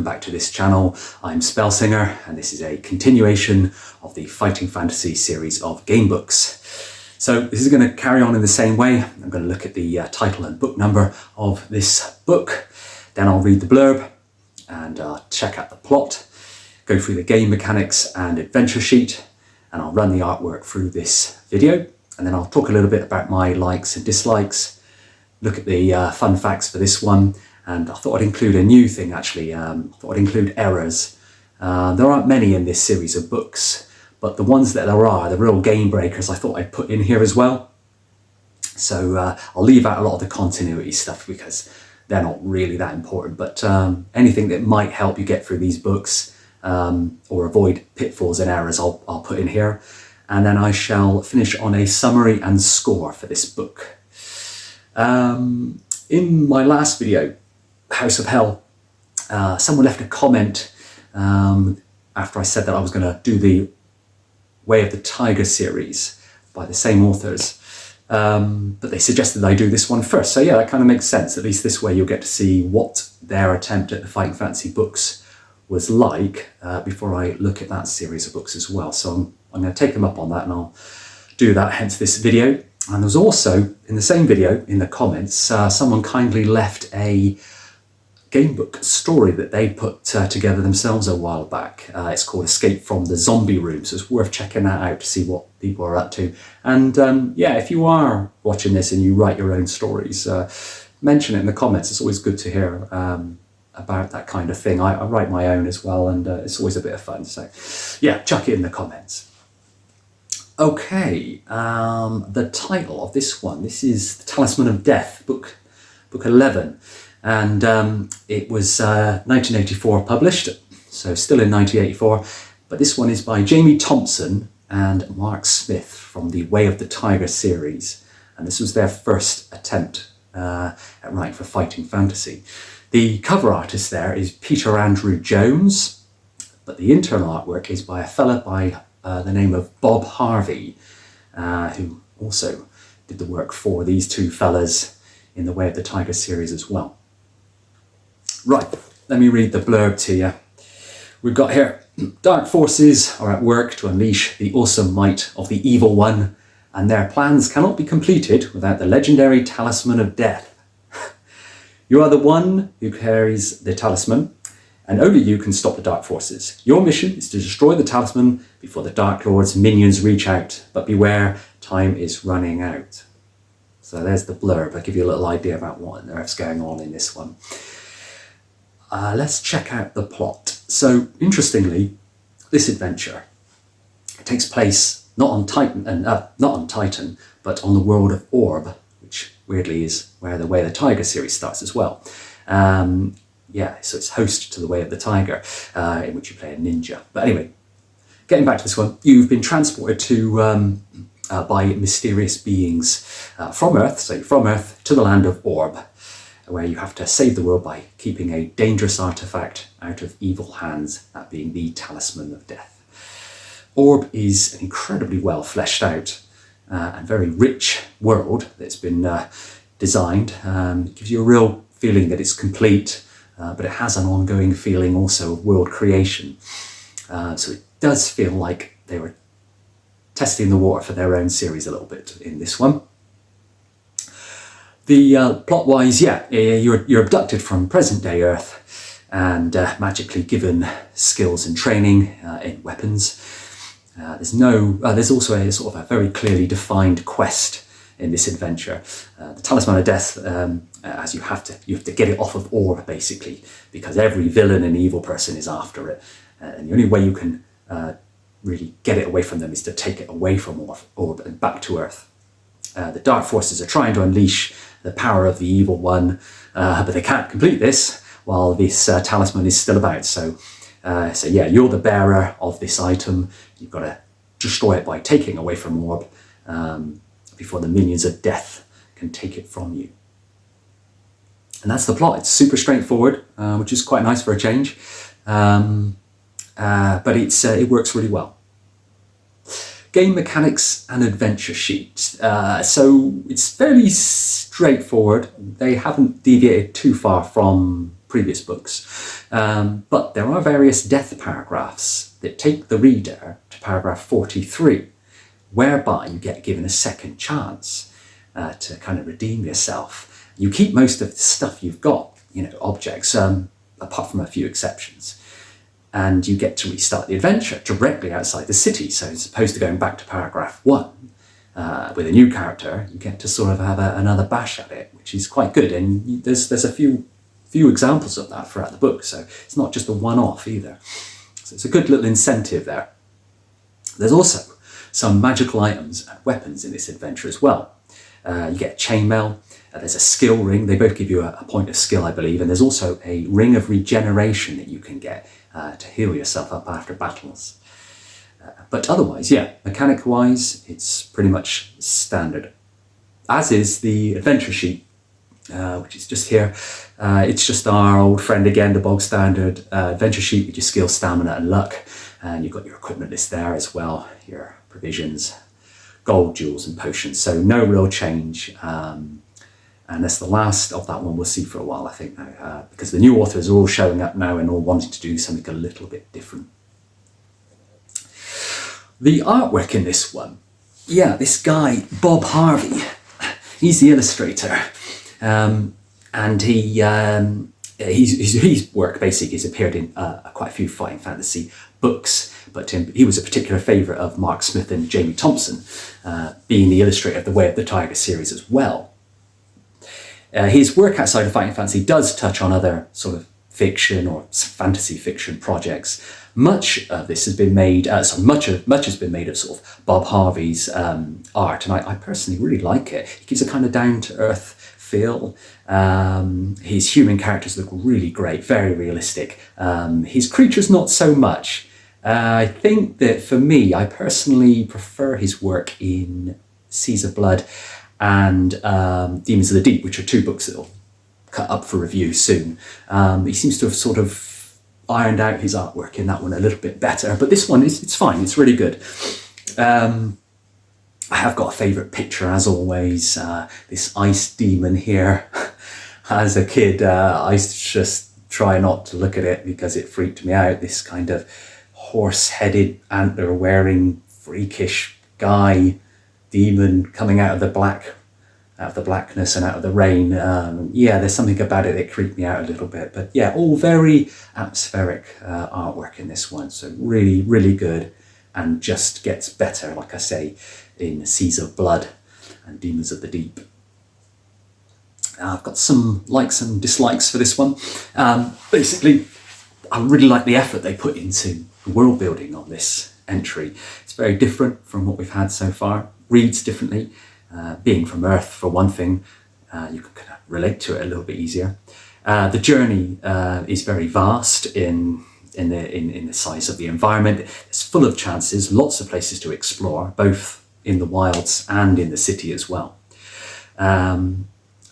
welcome back to this channel. I'm Spellsinger, and this is a continuation of the Fighting Fantasy series of gamebooks. So this is going to carry on in the same way. I'm going to look at the title and book number of this book, then I'll read the blurb and check out the plot, go through the game mechanics and adventure sheet, and I'll run the artwork through this video, and then I'll talk a little bit about my likes and dislikes, look at the fun facts for this one, and I thought I'd include a new thing actually. I thought I'd include errors. There aren't many in this series of books, but the ones that there are, the real game breakers, I thought I'd put in here as well. So I'll leave out a lot of the continuity stuff because they're not really that important, but anything that might help you get through these books or avoid pitfalls and errors, I'll put in here. And then I shall finish on a summary and score for this book. In my last video, House of Hell, someone left a comment after I said that I was going to do the Way of the Tiger series by the same authors, but they suggested that I do this one first. So yeah, that kind of makes sense. At least this way you'll get to see what their attempt at the Fighting Fantasy books was like before I look at that series of books as well. So I'm going to take them up on that, and I'll do that, hence this video. And there's also, in the same video, in the comments, someone kindly left a gamebook story that they put together themselves a while back. It's called Escape from the Zombie Room, so it's worth checking that out to see what people are up to. And yeah, if you are watching this and you write your own stories, mention it in the comments. It's always good to hear about that kind of thing. I write my own as well, and it's always a bit of fun. So yeah, chuck it in the comments. Okay, the title of this one, this is The Talisman of Death, book 11. And it was 1984 published, so still in 1984. But this one is by Jamie Thompson and Mark Smith from the Way of the Tiger series. And this was their first attempt at writing for Fighting Fantasy. The cover artist there is Peter Andrew Jones, but the internal artwork is by a fella by the name of Bob Harvey, who also did the work for these two fellas in the Way of the Tiger series as well. Right, let me read the blurb to you. We've got here, dark forces are at work to unleash the awesome might of the evil one, and their plans cannot be completed without the legendary Talisman of Death. You are the one who carries the talisman, and only you can stop the dark forces. Your mission is to destroy the talisman before the Dark Lord's minions reach out, but beware, time is running out. So there's the blurb. I'll give you a little idea about what on earth's going on in this one. Let's check out the plot. So, interestingly, this adventure takes place not on Titan, but on the world of Orb, which weirdly is where the Way of the Tiger series starts as well. Yeah, so it's host to the Way of the Tiger, in which you play a ninja. But anyway, getting back to this one, you've been transported to by mysterious beings from Earth, so you're from Earth to the land of Orb, where you have to save the world by keeping a dangerous artifact out of evil hands, that being the Talisman of Death. Orb is an incredibly well fleshed out and very rich world that's been designed. It gives you a real feeling that it's complete, but it has an ongoing feeling also of world creation. So it does feel like they were testing the water for their own series a little bit in this one. The plot-wise, yeah, you're abducted from present-day Earth and magically given skills and training in weapons. There's also a sort of a very clearly defined quest in this adventure. The Talisman of Death, as you have to get it off of Orb basically, because every villain and evil person is after it, and the only way you can really get it away from them is to take it away from Orb and back to Earth. The dark forces are trying to unleash the power of the evil one, but they can't complete this while this talisman is still about. So yeah, you're the bearer of this item. You've got to destroy it by taking away from Orb before the minions of death can take it from you. And that's the plot. It's super straightforward, which is quite nice for a change, but it works really well. Game mechanics and adventure sheet. So it's fairly straightforward. They haven't deviated too far from previous books. But there are various death paragraphs that take the reader to paragraph 43, whereby you get given a second chance to kind of redeem yourself. You keep most of the stuff you've got, objects, apart from a few exceptions. And you get to restart the adventure directly outside the city. So as opposed to going back to paragraph 1 with a new character, you get to sort of have another bash at it, which is quite good. And there's a few examples of that throughout the book. So it's not just a one-off either. So it's a good little incentive there. There's also some magical items and weapons in this adventure as well. You get chainmail. There's a skill ring. They both give you a point of skill, I believe. And there's also a ring of regeneration that you can get to heal yourself up after battles. But otherwise, mechanic-wise, it's pretty much standard. As is the adventure sheet, which is just here. It's just our old friend again, the bog standard adventure sheet with your skill, stamina and luck. And you've got your equipment list there as well, your provisions, gold, jewels and potions. So no real change. And that's the last of that one we'll see for a while, I think, now, because the new authors are all showing up now and all wanting to do something a little bit different. The artwork in this one, this guy, Bob Harvey, he's the illustrator. And his work basically has appeared in quite a few fighting fantasy books, but he was a particular favourite of Mark Smith and Jamie Thompson, being the illustrator of the Way of the Tiger series as well. His work outside of fighting fantasy does touch on other sort of fiction or fantasy fiction projects. Much of this has been made, much has been made of sort of Bob Harvey's art, and I personally really like it. He gives a kind of down-to-earth feel. His human characters look really great, very realistic. His creatures not so much. I think that for me, I personally prefer his work in Seas of Blood and Demons of the Deep, which are 2 books that'll cut up for review soon. He seems to have sort of ironed out his artwork in that one a little bit better, but this one, it's fine, it's really good. I have got a favourite picture, as always, this ice demon here. As a kid, I used to just try not to look at it because it freaked me out, this kind of horse-headed, antler-wearing, freakish guy, demon coming out of the blackness and out of the rain. There's something about it that creeped me out a little bit, but all very atmospheric artwork in this one, so really, really good, and just gets better, like I say, in Seas of Blood and Demons of the Deep. I've got some likes and dislikes for this one. Basically, I really like the effort they put into the world building on this entry. It's very different from what we've had so far. Reads differently. Being from Earth, for one thing, you can kind of relate to it a little bit easier. The journey is very vast in the size of the environment. It's full of chances, lots of places to explore, both in the wilds and in the city as well.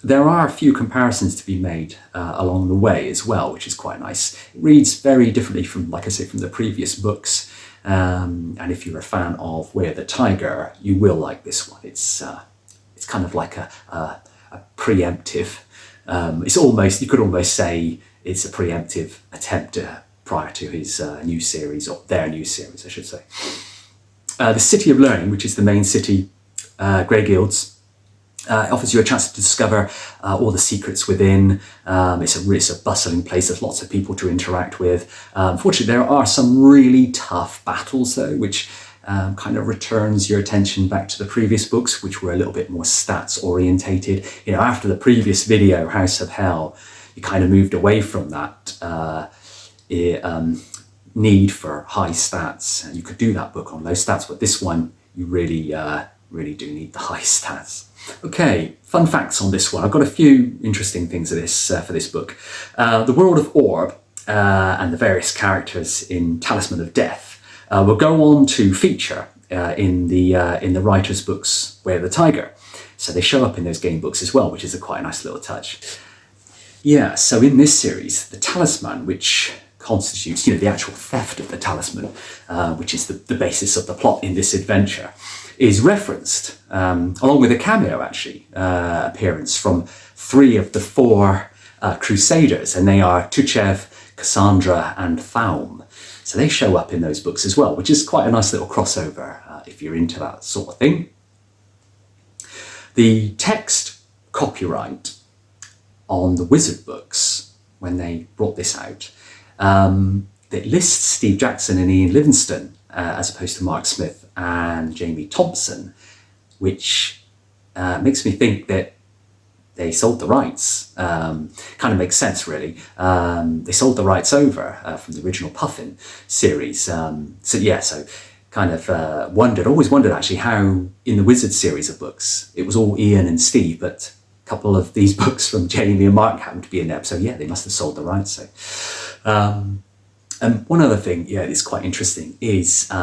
There are a few comparisons to be made along the way as well, which is quite nice. It reads very differently from, like I say, from the previous books. And if you're a fan of Way of the Tiger, you will like this one. It's kind of like a preemptive. It's almost, you could almost say it's a preemptive attempt prior to his new series, or their new series, I should say. The City of Learning, which is the main city, Grey Guilds, offers you a chance to discover all the secrets within. It's a bustling place. There's lots of people to interact with. Unfortunately, there are some really tough battles, though, which kind of returns your attention back to the previous books, which were a little bit more stats orientated. After the previous video, House of Hell, you kind of moved away from that need for high stats. And you could do that book on low stats, but this one, you really do need the high stats. Okay, fun facts on this one. I've got a few interesting things for this book. The world of Orb and the various characters in Talisman of Death will go on to feature in the writer's books Way of the Tiger. So they show up in those game books as well, which is a quite nice little touch. So in this series, the talisman, which constitutes the actual theft of the talisman, which is the basis of the plot in this adventure, is referenced, along with a cameo, actually, appearance from 3 of the 4 crusaders, and they are Tuchev, Cassandra, and Thaum. So they show up in those books as well, which is quite a nice little crossover if you're into that sort of thing. The text copyright on the Wizard books, when they brought this out, it lists Steve Jackson and Ian Livingstone as opposed to Mark Smith and Jamie Thompson, which makes me think that they sold the rights. Kind of makes sense, really. They sold the rights over from the original Puffin series. So kind of always wondered actually how in the Wizard series of books it was all Ian and Steve, but a couple of these books from Jamie and Mark happened to be in there. So yeah, they must have sold the rights. So, and one other thing, it's quite interesting is, do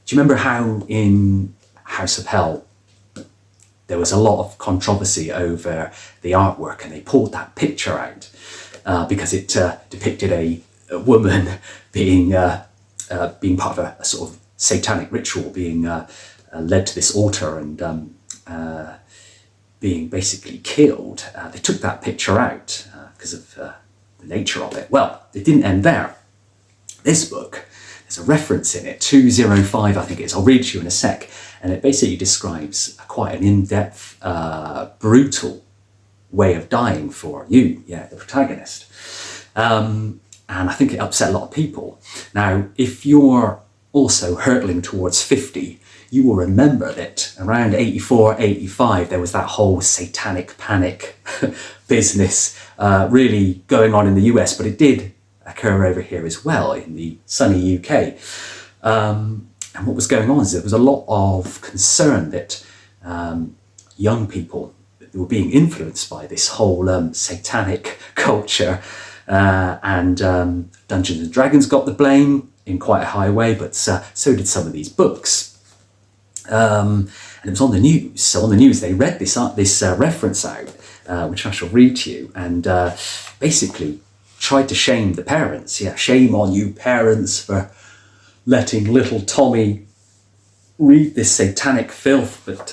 you remember how in House of Hell there was a lot of controversy over the artwork, and they pulled that picture out because it depicted a woman being part of a sort of satanic ritual, being led to this altar and being basically killed. They took that picture out because of the nature of it. Well, it didn't end there. This book, there's a reference in it, 205 I think it is, I'll read it to you in a sec, and it basically describes quite an in-depth, brutal way of dying for you, the protagonist. And I think it upset a lot of people. Now, if you're also hurtling towards 50, you will remember that around 84, 85, there was that whole satanic panic business really going on in the US, but it did occur over here as well in the sunny UK. And what was going on is there was a lot of concern that young people were being influenced by this whole satanic culture, and Dungeons and Dragons got the blame in quite a high way, but so did some of these books. And it was on the news. So on the news, they read this reference out, which I shall read to you, and basically tried to shame the parents. Shame on you parents for letting little Tommy read this satanic filth. But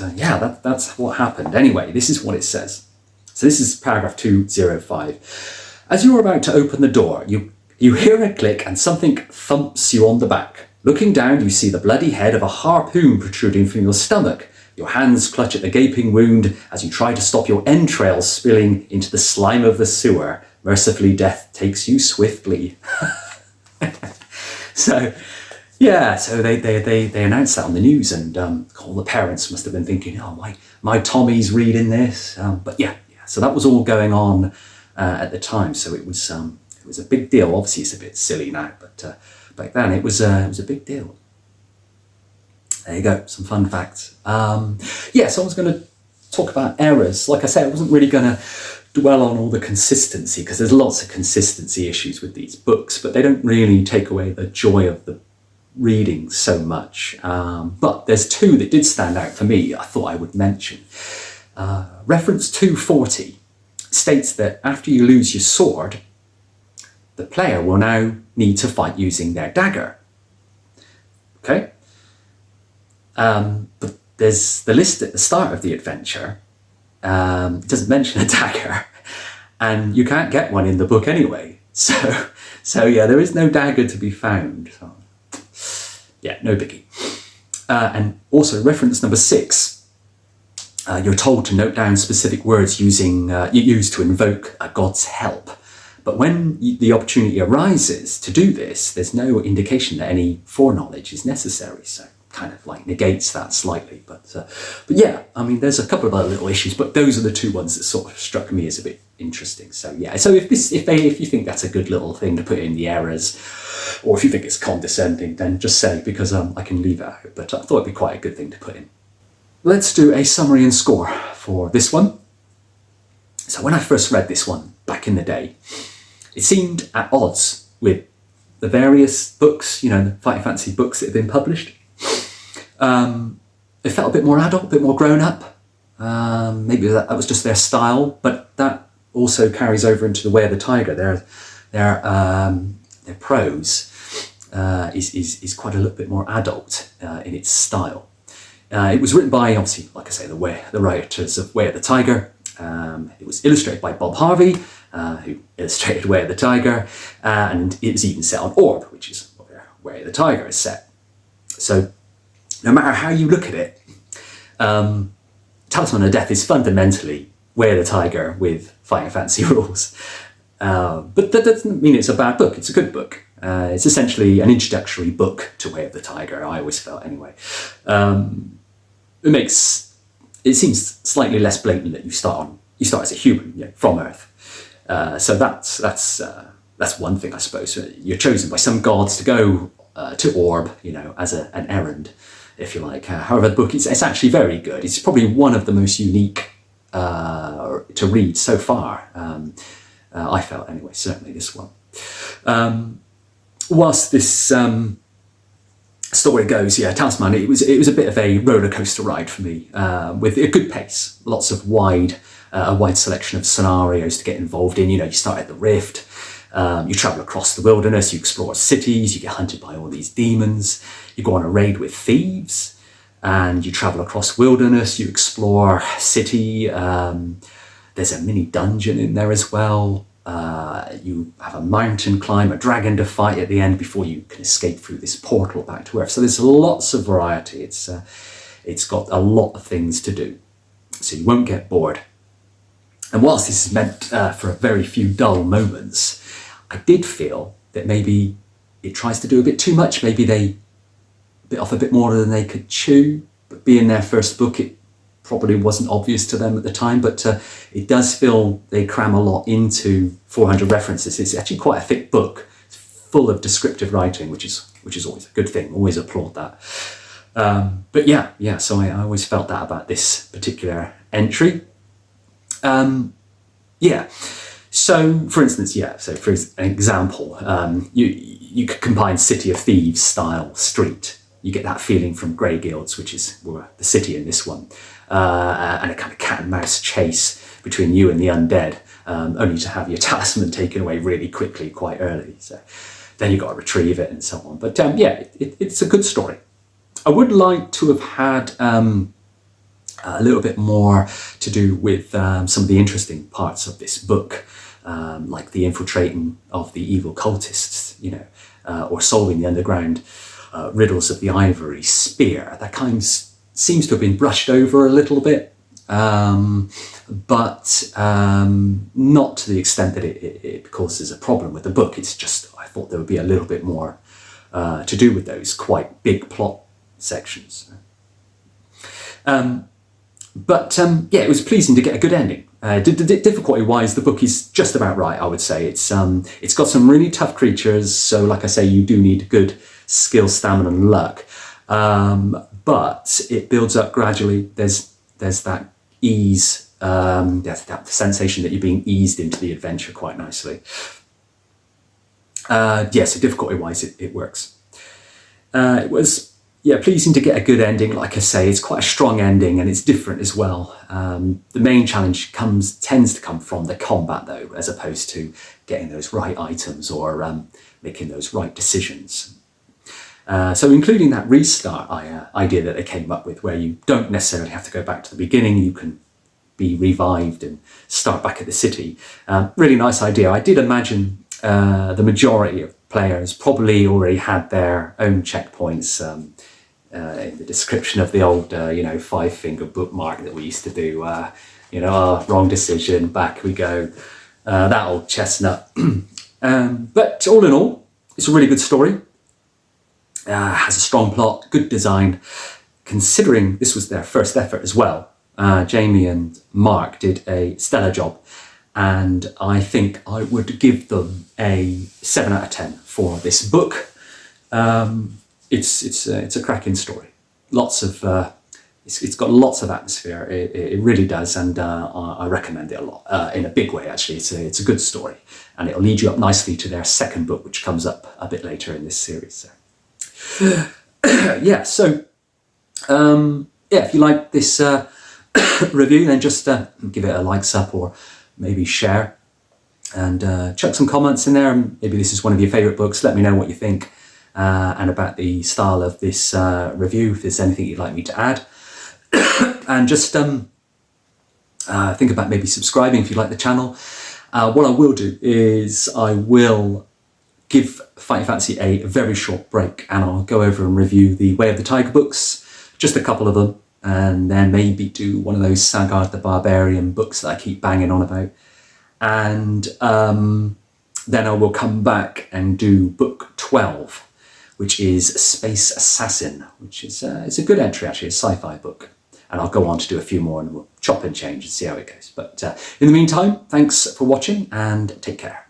that's what happened. Anyway, this is what it says. So this is paragraph 205. As you are about to open the door, you hear a click and something thumps you on the back. Looking down, you see the bloody head of a harpoon protruding from your stomach. Your hands clutch at the gaping wound as you try to stop your entrails spilling into the slime of the sewer. Mercifully, death takes you swiftly. So they announced that on the news, and all the parents must have been thinking, oh, my Tommy's reading this. So that was all going on at the time. So it was a big deal. Obviously, it's a bit silly now, but back then it was a big deal. There you go, some fun facts. So I was going to talk about errors. Like I said, I wasn't really going to dwell on all the consistency, because there's lots of consistency issues with these books, but they don't really take away the joy of the reading so much. But there's two that did stand out for me, I thought I would mention. Reference 240 states that after you lose your sword, the player will now need to fight using their dagger. Okay? But there's the list at the start of the adventure. It doesn't mention a dagger, and you can't get one in the book anyway. So there is no dagger to be found. So, no biggie. And also reference number 6. You're told to note down specific words you use to invoke a god's help. But when the opportunity arises to do this, there's no indication that any foreknowledge is necessary. So kind of like negates that slightly. But there's a couple of other little issues, but those are the two ones that sort of struck me as a bit interesting. So if you think that's a good little thing to put in the errors, or if you think it's condescending, then just say, because I can leave it out. But I thought it'd be quite a good thing to put in. Let's do a summary and score for this one. So when I first read this one back in the day, it seemed at odds with the various books, the Fighting Fantasy books that have been published. It felt a bit more adult, a bit more grown up. Maybe that was just their style, but that also carries over into The Way of the Tiger. Their prose is quite a little bit more adult in its style. It was written by, obviously, like I say, the writers of Way of the Tiger. It was illustrated by Bob Harvey, who illustrated Way of the Tiger, and it was even set on Orb, which is where Way of the Tiger is set. So no matter how you look at it, Talisman of Death is fundamentally Way of the Tiger with Fighting Fantasy rules. But that doesn't mean it's a bad book. It's a good book. It's essentially an introductory book to Way of the Tiger, I always felt anyway. It seems slightly less blatant that you start as a human, from Earth. So that's one thing, I suppose. You're chosen by some gods to go to Orb, as an errand, if you like. However, the book it's actually very good. It's probably one of the most unique to read so far. I felt anyway, certainly this one. Whilst this story goes, Talisman, it was a bit of a roller coaster ride for me, with a good pace, lots of a wide selection of scenarios to get involved in. You start at the Rift, you travel across the wilderness, you explore cities, you get hunted by all these demons, you go on a raid with thieves, and you travel across wilderness, you explore city. There's a mini dungeon in there as well. You have a mountain climb, a dragon to fight at the end before you can escape through this portal back to Earth. So there's lots of variety. It's got a lot of things to do, so you won't get bored. And whilst this is meant for a very few dull moments, I did feel that maybe it tries to do a bit too much. Maybe they bit off a bit more than they could chew. But being their first book, it probably wasn't obvious to them at the time, but it does feel they cram a lot into 400 references. It's actually quite a thick book. It's full of descriptive writing, which is always a good thing. Always applaud that. But so I always felt that about this particular entry. So for instance, so for an example, you could combine City of Thieves style street. You get that feeling from Grey Guilds, which is the city in this one, and a kind of cat and mouse chase between you and the undead, only to have your talisman taken away really quickly, quite early. So then you've got to retrieve it and so on. But it's a good story. I would like to have had a little bit more to do with some of the interesting parts of this book, like the infiltrating of the evil cultists, or solving the underground riddles of the ivory spear. That kind of seems to have been brushed over a little bit, but not to the extent that it causes a problem with the book. It's just, I thought there would be a little bit more to do with those quite big plot sections. It was pleasing to get a good ending. Difficulty-wise, the book is just about right, I would say. It's got some really tough creatures, so like I say, you do need good skill, stamina, and luck. But it builds up gradually. There's that ease, that sensation that you're being eased into the adventure quite nicely. So difficulty-wise, it works. It was pleasing to get a good ending. Like I say, it's quite a strong ending, and it's different as well. The main challenge tends to come from the combat, though, as opposed to getting those right items or making those right decisions. So including that restart idea that they came up with, where you don't necessarily have to go back to the beginning, you can be revived and start back at the city. Really nice idea. I did imagine the majority of players probably already had their own checkpoints in the description of the old, 5-finger bookmark that we used to do. Wrong decision, back we go. That old chestnut. But all in all, it's a really good story. Has a strong plot, good design. Considering this was their first effort as well, Jamie and Mark did a stellar job, and I think I would give them a 7 out of 10 for this book. It's a cracking story. It's got lots of atmosphere. It really does, and I recommend it a lot. In a big way, actually, it's a good story, and it'll lead you up nicely to their second book, which comes up a bit later in this series. So. If you like this review, then just give it a likes up or maybe share, and chuck some comments in there. Maybe this is one of your favourite books. Let me know what you think and about the style of this review, if there's anything you'd like me to add. And just think about maybe subscribing if you like the channel, What I will do is I will give Fighting Fantasy a very short break, and I'll go over and review the Way of the Tiger books, just a couple of them, and then maybe do one of those Sagard the Barbarian books that I keep banging on about. And then I will come back and do book 12, which is Space Assassin, which is it's a good entry, actually, a sci-fi book. And I'll go on to do a few more, and we'll chop and change and see how it goes. But in the meantime, thanks for watching, and take care.